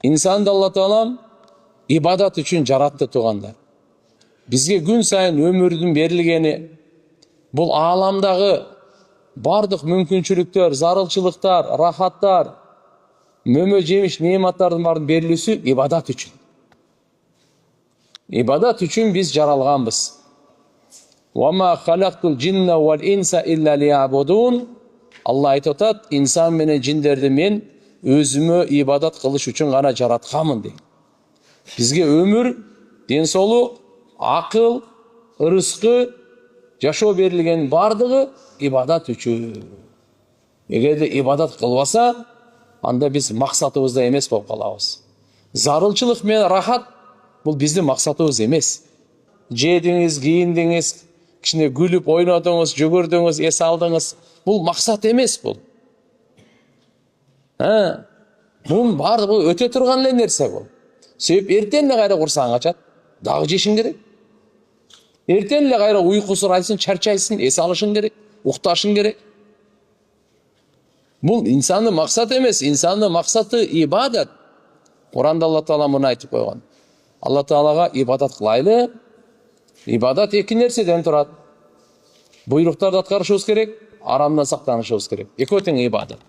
İnsanды Алла Таалам ибадат үчүн жаратты тугандар. Бизге күн сайын өмүрдүн берилгени, бул ааламдагы бардык мүмкүнчүлүктөр, зарылчылыктар, рахаттар, мөмө жемиш неаматтардын баарын берилүүсү ибадат үчүн. Ибадат үчүн биз жаралганбыз. Вама халактул джинна вал инса илля лиябудун. Алла айтып атат, инсан менен жиндерди мен өзүмө ибадат кылыш үчүн гана жаратканмын дейт. Бизге өмүр, ден соолук, акыл, ырыскы, жашоо берилген бардыгы ибадат үчүн. Эгерде ибадат кылбаса, анда биз максатыбызда эмес болуп калабыз. Зарылчылык менен рахат бул биздин максатыбыз эмес. Жедиңиз, кийиндиңиз, кичине күлүп, ойнодуңуз, жүгүрдүңүз, эс алдыңыз. Бул максат эмес бул. Бул бардыгы өтө турган эле нерсе бул. Себеп эртең эле кайра курсаң ачат, дагы жешиң керек. Эртең эле кайра уйку сурайсың, чарчайсың, эс алышың керек, укташың керек. Бул инсандын максаты эмес, инсандын максаты ибадат. Куранда Алла Таала муну айтып койгон. Алла Таалага ибадат кылайлы. Ибадат эки нерседен турат. Буйруктарды аткарышыбыз керек, арамдан сактанышыбыз керек. Экөө тең ибадат.